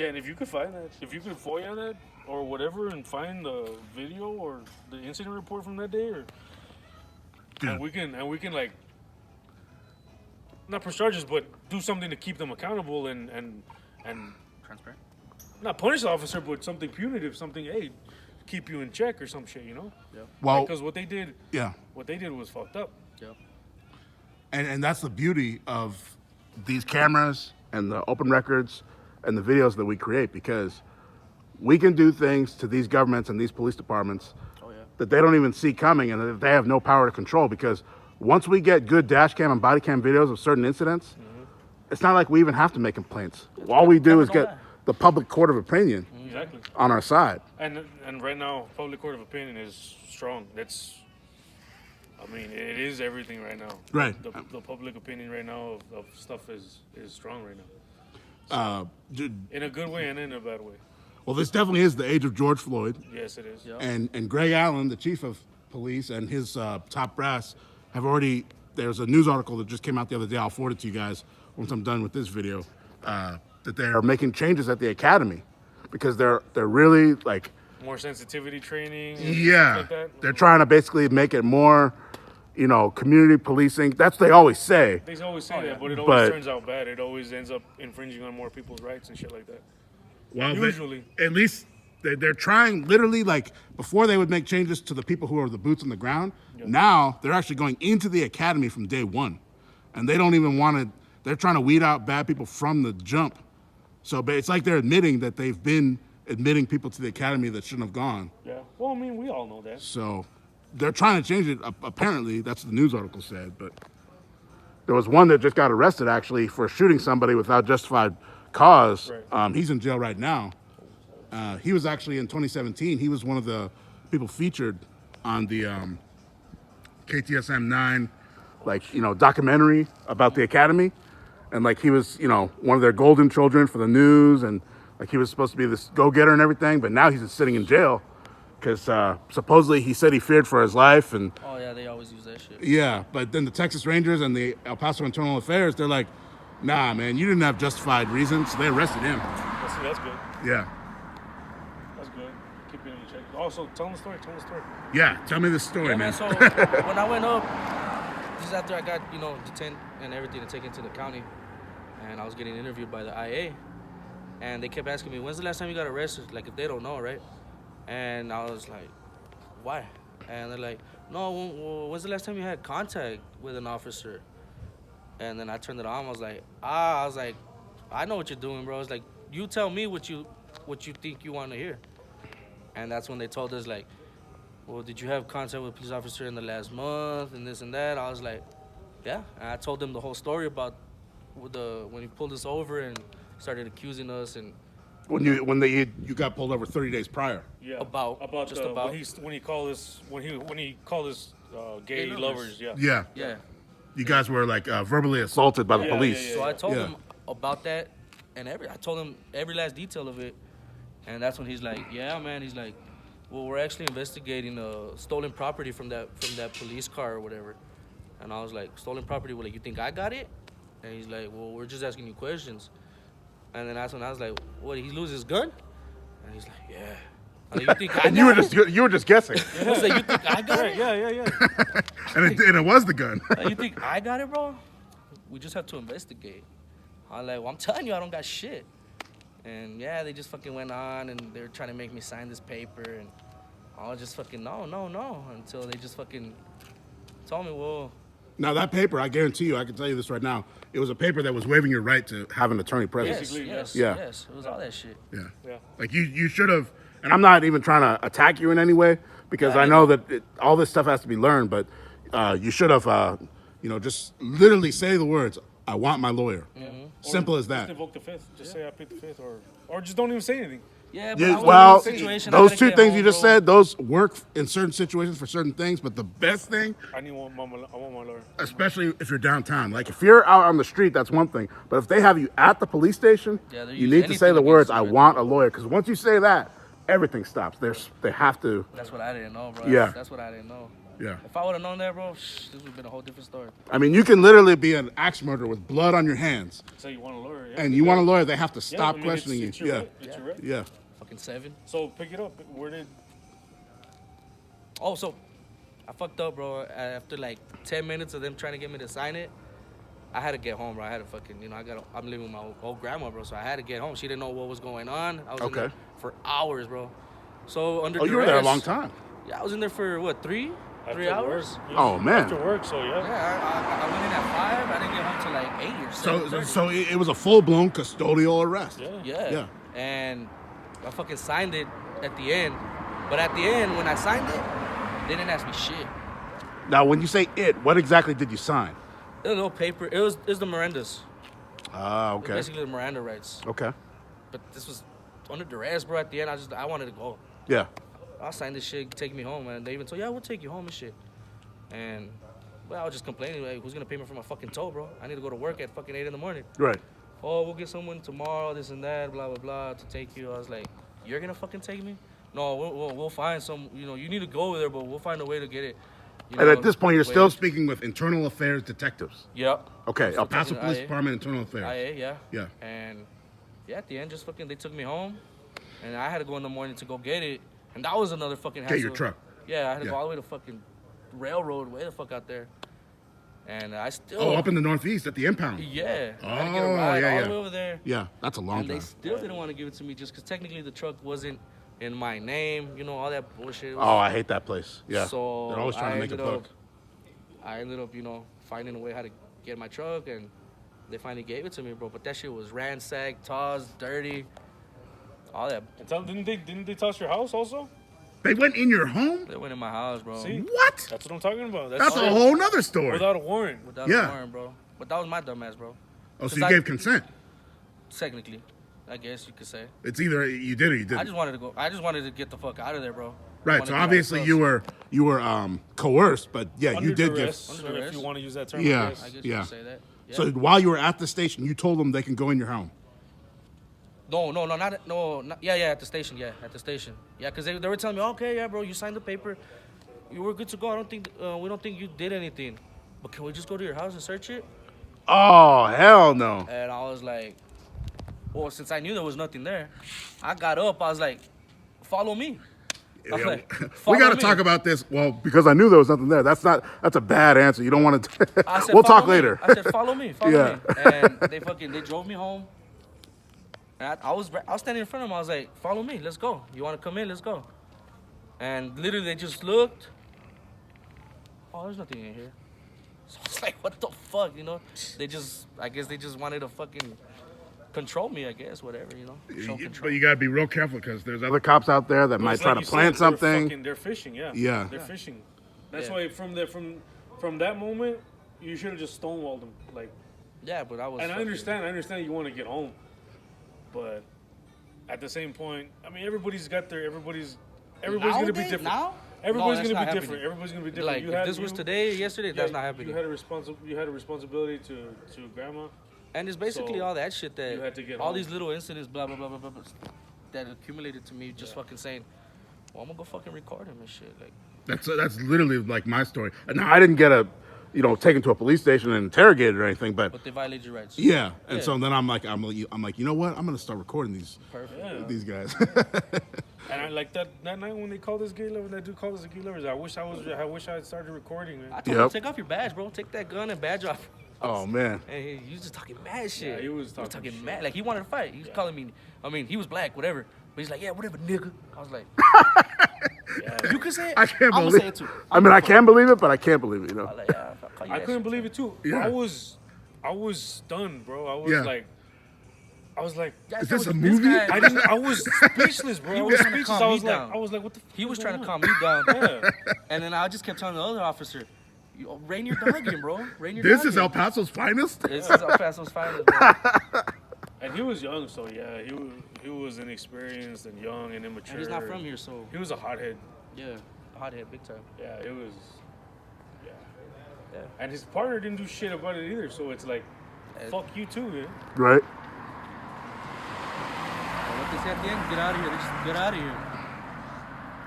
Yeah, and if you could find that, if you could FOIA that or whatever and find the video or the incident report from that day, or and we can like not press charges, but do something to keep them accountable and Transparent. not punish the officer, but something punitive, something keep you in check or some shit, you know? Yeah. Well, because what they did, was fucked up. Yeah. And that's the beauty of these cameras and the open records and the videos that we create, because we can do things to these governments and these police departments that they don't even see coming and that they have no power to control, because once we get good dash cam and body cam videos of certain incidents, it's not like we even have to make complaints. All we do is get the public court of opinion on our side. And right now, public court of opinion is strong. I mean, it is everything right now. Right. The public opinion right now of stuff is strong right now. In a good way and in a bad way. Well, this definitely is the age of George Floyd. Yes, it is. Yep. And Greg Allen, the chief of police, and his top brass have already, there's a news article that just came out the other day, I'll forward it to you guys once I'm done with this video, that they're making changes at the academy because they're really like... More sensitivity training. Yeah. Like that. They're trying to basically make it more, you know, community policing. That's what they always say. They always say that, but it always turns out bad. It always ends up infringing on more people's rights and shit like that. Well, usually. At least they're trying, literally, like, before they would make changes to the people who are the boots on the ground, now they're actually going into the academy from day one. And they don't even want to, they're trying to weed out bad people from the jump. So but it's like they're admitting that they've been admitting people to the academy that shouldn't have gone. Yeah, well, I mean, we all know that. So they're trying to change it, apparently. That's what the news article said. But there was one that just got arrested, actually, for shooting somebody without justified cause. Right. He's in jail right now. He was actually, in 2017, he was one of the people featured on the KTSM 9, like, you know, documentary about the academy. And, like, he was, you know, one of their golden children for the news. And, like, he was supposed to be this go-getter and everything. But now he's just sitting in jail because supposedly he said he feared for his life. And oh, yeah, they always use that shit. yeah, but then the Texas Rangers and the El Paso Internal Affairs, they're like, nah, man, you didn't have justified reasons. So they arrested him. That's good. Yeah. That's good. Keep it in check. Also, tell them the story. Yeah, tell me the story, Yeah, man. man. So when I went up, just after I got, you know, detained and everything and taken to the county, and I was getting interviewed by the IA, and they kept asking me, when's the last time you got arrested? Like, if they don't know, right? And I was like, why? And they're like, no, when's the last time you had contact with an officer? And then I turned it on. I was like, I know what you're doing, bro. It's like, you tell me what you think you want to hear. And that's when they told us, like, well, did you have contact with a police officer in the last month and this and that? I was like, yeah. And I told them the whole story about when he pulled us over and started accusing us and When you got pulled over 30 days prior. Yeah. About when he called us gay lovers. Yeah. Yeah. yeah. You guys were like verbally assaulted by the police. Yeah. So I told him about that and I told him every last detail of it. And that's when he's like, yeah, man. He's like, well, we're actually investigating stolen property from that police car or whatever. And I was like, stolen property? Well, like, you think I got it? And he's like, well, we're just asking you questions. And then that's when I was like, what, did he lose his gun? And he's like, yeah. I was like, you think I got it? you were just guessing. I was like, you think I got it? Yeah. and it was the gun. Like, you think I got it, bro? We just have to investigate. I'm like, well, I'm telling you, I don't got shit. And yeah, they just fucking went on and they were trying to make me sign this paper. And I was just fucking, no. Until they just fucking told me, well. Now, that paper, I guarantee you, I can tell you this right now, it was a paper that was waiving your right to have an attorney present. Yes. It was all that shit. Yeah. Like, you should have, and I'm not even trying to attack you in any way, because I know that all this stuff has to be learned, but you should have, just literally say the words, I want my lawyer. Mm-hmm. Simple as that. Just invoke the fifth. Just say I plead the fifth, or just don't even say anything. Yeah, but well, those two things you just said, those work in certain situations for certain things, but the best thing, I want my lawyer. especially if you're downtown. Like, if you're out on the street, that's one thing. But if they have you at the police station, you need to say the words, I want a lawyer. Because once you say that, everything stops. They have to. That's what I didn't know, bro. Yeah. That's what I didn't know. Yeah. If I would have known that, bro, this would have been a whole different story. I mean, you can literally be an axe murderer with blood on your hands. So you want a lawyer, yeah. And you want a lawyer, they have to stop I mean, questioning it's you. your Yeah. right. It's your right. Yeah. Fucking 7. So pick it up. Where did? Oh, so I fucked up, bro. After like 10 minutes of them trying to get me to sign it, I had to get home, bro. I had to fucking, you know, I'm living with my old grandma, bro. So I had to get home. She didn't know what was going on. I was in there for hours, bro. So under you were there a long time. Yeah, I was in there for what, 3 After hours? Work. Oh, man. After work, so yeah. Yeah, I went in at 5. I didn't get home till like 8 or 7. So it was a full-blown custodial arrest. Yeah. And I fucking signed it at the end. But at the end, when I signed it, they didn't ask me shit. Now, when you say it, what exactly did you sign? It was no paper. It was the Mirandas. Ah, It was okay. basically the Miranda rights. Okay. But this was under duress, bro. At the end, I wanted to go. Yeah. I'll sign this shit, take me home, man. They even told, yeah, we'll take you home and shit. And, well, I was just complaining, like, who's gonna pay me for my fucking toll, bro? I need to go to work at fucking 8 in the morning. Right. Oh, we'll get someone tomorrow, this and that, blah, blah, blah, to take you. I was like, you're gonna fucking take me? No, we'll find some, you know, you need to go there, but we'll find a way to get it. You And know, at this point, you're still wait. speaking with internal affairs detectives. Yep. Okay, El Paso talking Police IA. Department, internal affairs. IA, yeah. Yeah. And, yeah, at the end, just fucking, they took me home. And I had to go in the morning to go get it. And that was another fucking hassle. Get your truck. Yeah, I had to Yeah. go all the way to fucking railroad, way the fuck out there. And I still... Oh, up in the Northeast at the impound. Yeah. I had to Oh, get a ride yeah, all yeah. the way over there. Yeah, that's a long And time. they still didn't want to give it to me just because technically the truck wasn't in my name. You know, all that bullshit. Oh, I hate that place. Yeah. So They're always trying to make a buck. I ended up, you know, finding a way how to get my truck, and they finally gave it to me, bro. But that shit was ransacked, tossed, dirty, all that. And didn't they toss your house also? They went in your home? They went in my house, bro. See? What? That's what I'm talking about. That's a whole nother story. Without a warrant. Without Yeah. a warrant, bro. But that was my dumbass, bro. Oh, so 'Cause you gave consent? Technically, I guess you could say. It's either you did or you didn't. I just wanted to go. I just wanted to get the fuck out of there, bro. Right. So obviously you were coerced, but yeah, Under you did duress, Under if duress. you want to use that term. Yeah. I guess. I guess Yeah. you could say that. Yeah. So while you were at the station, you told them they can go in your home. Yeah, at the station, at the station. Yeah, because they were telling me, okay, yeah, bro, you signed the paper. You were good to go. We don't think you did anything. But can we just go to your house and search it? Oh, hell no. And I was like, well, since I knew there was nothing there, I got up. I was like, follow me. I was Yeah, like, we "Follow got to me." talk about this. Well, because I knew there was nothing there. That's a bad answer. You don't want to. I said, We'll "Follow talk me." later. I said, follow me, Yeah. me. And they drove me home. And I was standing in front of them. I was like, follow me, let's go. You want to come in? Let's go. And literally they just looked. Oh, there's nothing in here. So I was like, what the fuck, you know? I guess they just wanted to fucking control me, I guess, whatever, you know? Show control. But you got to be real careful because there's other cops out there that might It's try like to you plant said, something. They're fishing, yeah. Yeah. They're fishing. That's Yeah. why from that moment, you should have just stonewalled them. Like, Yeah, but I was. and I fucking- understand you want to get home, but at the same point, I mean, everybody's gonna be Nowadays? different. Now? Everybody's No, that's gonna not be happening. different. Everybody's gonna be different. Like, if this was today, yesterday, that's not You happening. had a responsibility to grandma. And it's basically So, all that shit that you had to get all home. these little incidents, blah blah blah blah blah, that accumulated to me. Just fucking saying, well, I'm gonna go fucking record him and shit. Like, That's literally like my story. And now I didn't get taken to a police station and interrogated or anything, but but they violated your rights. yeah. And Yeah. so then I'm like, you know what? I'm gonna start recording Perfect. these guys. And I like that night when they called us gay lovers, that dude called us gay lovers. I wish I had started recording, man. I told Yep. him, take off your badge, bro. Take that gun and badge off. Oh man. And he was just talking mad shit. Yeah, he was talking shit. mad. Like, he wanted to fight. He was calling me, I mean, he was black, whatever. But he's like, yeah, whatever, nigga. I was like, you can say it. I can't I'm believe. gonna say it too. I mean, I can believe it, but I can't believe it. I was like, yeah, I'll call you I that couldn't shit. believe it too. Yeah. I was stunned, bro. I was Yeah. like, Yeah, Is this a this movie? guy- I was speechless, bro. He I was was trying to speechless. calm I me was like, down. what the? He was fuck trying to going calm me down. on? Yeah. And then I just kept telling the other officer, rein your dog in, bro. Rein your This dog is in. El Paso's finest. This is El Paso's finest, bro. And he was young, so yeah, he was inexperienced and young and immature. And he's not from here, so He was a hothead. yeah, hothead, big time. Yeah, it was. Yeah. Yeah. And his partner didn't do shit about it either, so it's like, fuck you too, man. Right. And what they say at the end, get out of here. They just get out of here.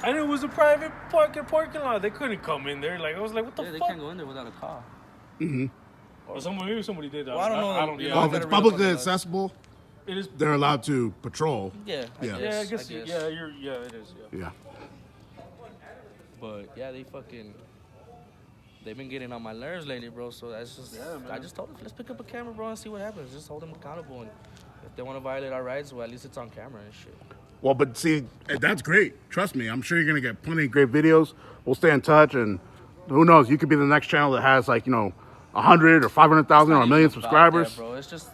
And it was a private parking lot. They couldn't come in there. Like I was like, what the They fuck? can't go in there without a car. Or maybe somebody did that. Well, I don't know. I don't. Yeah, Yeah, Well, I if gotta it's read up publicly on that. accessible, it is. they're allowed to patrol. Yeah, Yeah. Yeah, I guess. guess. Yeah, yeah, it is. Yeah. Yeah. But yeah, they've been getting on my nerves lately, bro. So that's just, Yeah, man. I just told them, let's pick up a camera, bro, and see what happens. Just hold them accountable, and if they want to violate our rights, well, at least it's on camera and shit. Well, but see, that's great. Trust me, I'm sure you're gonna get plenty of great videos. We'll stay in touch, and who knows, you could be the next channel that has like 100 or 500,000 or a million It's not even about subscribers. that, bro. It's just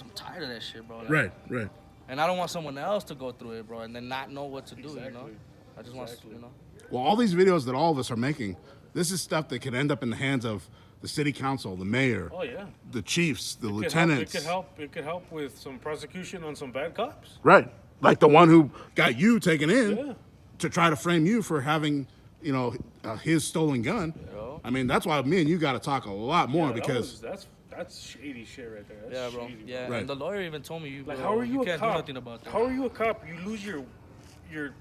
I'm tired of that shit, bro. Like, Right, right. And I don't want someone else to go through it, bro, and then not know what to do. You know, Exactly. I just want, Well, all these videos that all of us are making, this is stuff that could end up in the hands of the city council, the mayor, Oh yeah. the chiefs, the It lieutenants. could help. It could help with some prosecution on some bad cops. Right. Like the one who got you taken in Yeah. to try to frame you for having, his stolen gun. know? I mean, that's why me and you got to talk a lot more Yeah, because that's shady shit right there. That's Yeah, bro. shady, Yeah, Right. and the lawyer even told me, Like, bro, how are you a can't cop? do nothing about that. How are you a cop? You lose your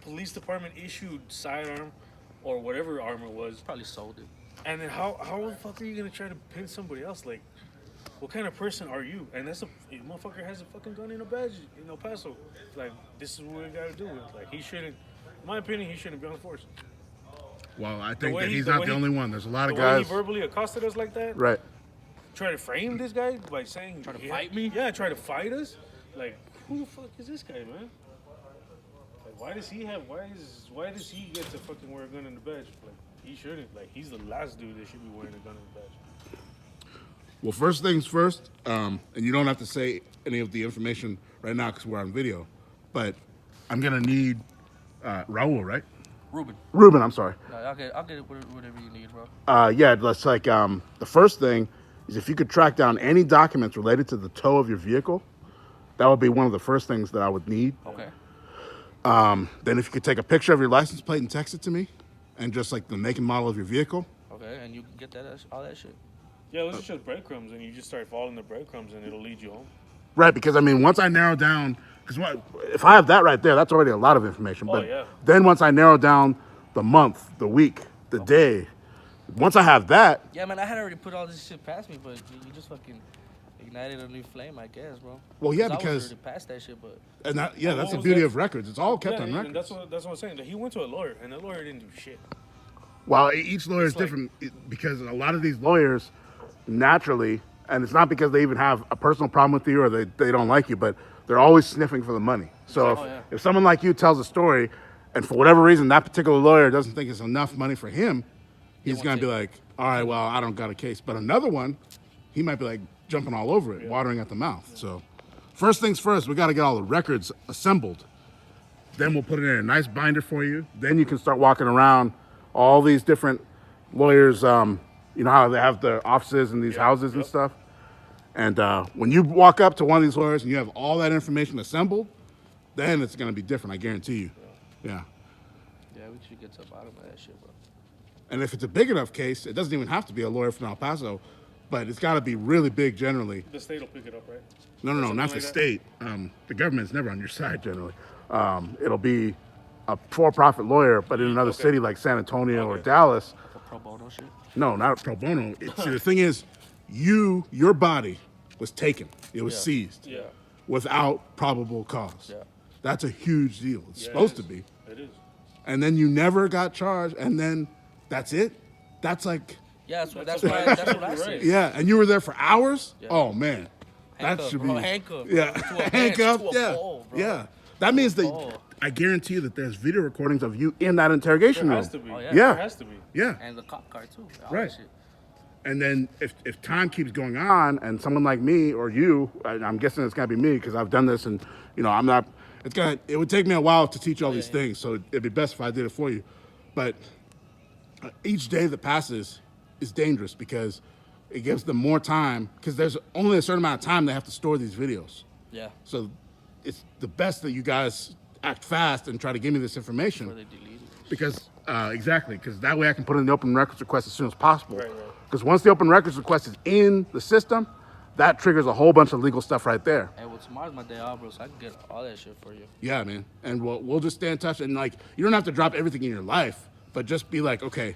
police department issued sidearm or whatever arm it was, Probably sold it. and then how the fuck are you gonna try to pin somebody else? Like, what kind of person are you? And that's a motherfucker has a fucking gun in a badge in El Paso. Like, this is what we gotta do with. Like, he shouldn't. In my opinion, he shouldn't be on the force. well, I think way that he- he's the not way the he- only one. There's a lot The of way guys. he verbally accosted us like that, Right. try to frame this guy by saying Try to he- fight me? Yeah, try to fight us. Like, who the fuck is this guy, man? Like, why does he get to fucking wear a gun in the badge? Like, he shouldn't. Like, he's the last dude that should be wearing a gun in the badge. Well, first things first, and you don't have to say any of the information right now because we're on video, but I'm gonna need Raul, right? Ruben, I'm sorry. No, I'll get whatever you need, bro. Yeah, let's the first thing is if you could track down any documents related to the tow of your vehicle, that would be one of the first things that I would need. Okay. Then if you could take a picture of your license plate and text it to me, and just like the make and model of your vehicle. Okay, and you can get that all that shit. Yeah, those are just breadcrumbs, and you just start following the breadcrumbs, and it'll lead you home. Right, because I mean, once I narrow down, because if I have that right there, that's already a lot of information. Oh, But yeah. then once I narrow down the month, the week, the day, once I have that, Yeah, man, I had already put all this shit past me, but you just fucking ignited a new flame, I guess, bro. Well, yeah, 'Cause I because- was already past that shit, but and that, yeah, Well, that's what the was beauty that? of records. It's all kept on and record. that's what I'm saying. He went to a lawyer, and the lawyer didn't do shit. Well, each lawyer is It's like- different because a lot of these lawyers, naturally, and it's not because they even have a personal problem with you or they don't like you, but they're always sniffing for the money. So if someone like you tells a story, and for whatever reason that particular lawyer doesn't think it's enough money for him, he's gonna be like, all right, well, I don't got a case. But another one, he might be like jumping all over it, watering at the mouth. So first things first, we got to get all the records assembled. Then we'll put it in a nice binder for you. Then you can start walking around all these different lawyers. You know how they have their offices in these houses and stuff. And when you walk up to one of these lawyers and you have all that information assembled, then it's going to be different. I guarantee you. Yeah. yeah, we should get to the bottom of that shit, bro. And if it's a big enough case, it doesn't even have to be a lawyer from El Paso, but it's got to be really big generally. The state will pick it up, right? No, Something not like the that? state. The government's never on your side generally. It'll be a for-profit lawyer, but in another city like San Antonio or Dallas. For pro bono shit. No, not pro bono. See, the thing is, your body was taken. It was seized Yeah. without probable cause. Yeah. That's a huge deal. It's Yeah, supposed it to is. be. It is. And then you never got charged, and then that's it. That's like, Yeah, that's That's what I right. said. yeah. And you were there for hours. Oh man, that Handcuffed, should bro, be handcuffed, Yeah, to a bench, handcuffed. to a Yeah, pole, bro. yeah. That means that pole. I guarantee you that there's video recordings of you in that interrogation There room. has to be. Oh, yeah. Yeah. There has to be. Yeah. And the cop car too. All Right. That shit. And then if time keeps going on, and someone like me or you, I'm guessing it's gotta be me because I've done this, and I'm not. It would take me a while to teach all these things, so it'd be best if I did it for you. But each day that passes is dangerous because it gives them more time because there's only a certain amount of time they have to store these videos. Yeah. So it's the best that you guys act fast and try to give me this information. Where they delete it. Because exactly, because that way I can put in the open records request as soon as possible. Right. Because once the open records request is in the system, that triggers a whole bunch of legal stuff right there. Hey, well, tomorrow's my day off, bro, so I can get all that shit for you. Yeah, man. And we'll just stay in touch. And like, you don't have to drop everything in your life, but just be like, okay,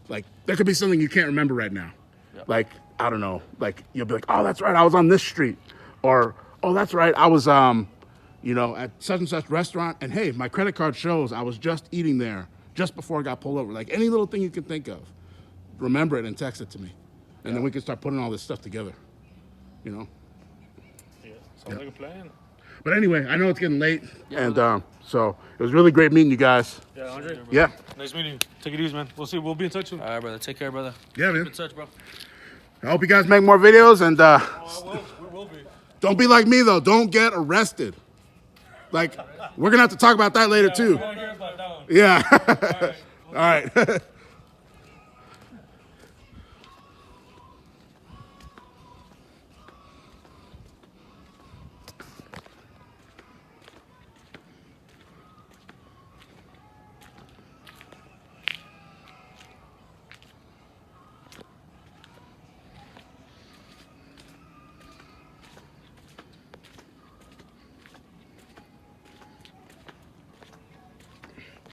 like there could be something you can't remember right now. Yep. Like, I don't know, like you'll be like, oh, that's right, I was on this street. Or, oh, that's right, I was, you know, at such and such restaurant. And hey, my credit card shows I was just eating there just before I got pulled over. Like any little thing you can think of, remember it and text it to me. And then we can start putting all this stuff together, you know? Yeah, sounds like a plan. But anyway, I know it's getting late. Yeah, and so it was really great meeting you guys. Yeah, Andre. Yeah. Nice meeting you. Take it easy, man. We'll see. We'll be in touch soon. All right, brother. Take care, brother. Yeah, man. Keep in touch, bro. I hope you guys make more videos. And We will be. don't be like me, though. Don't get arrested. Like, we're going to have to talk about that later, too. We're gonna hear about that one. Yeah. All right.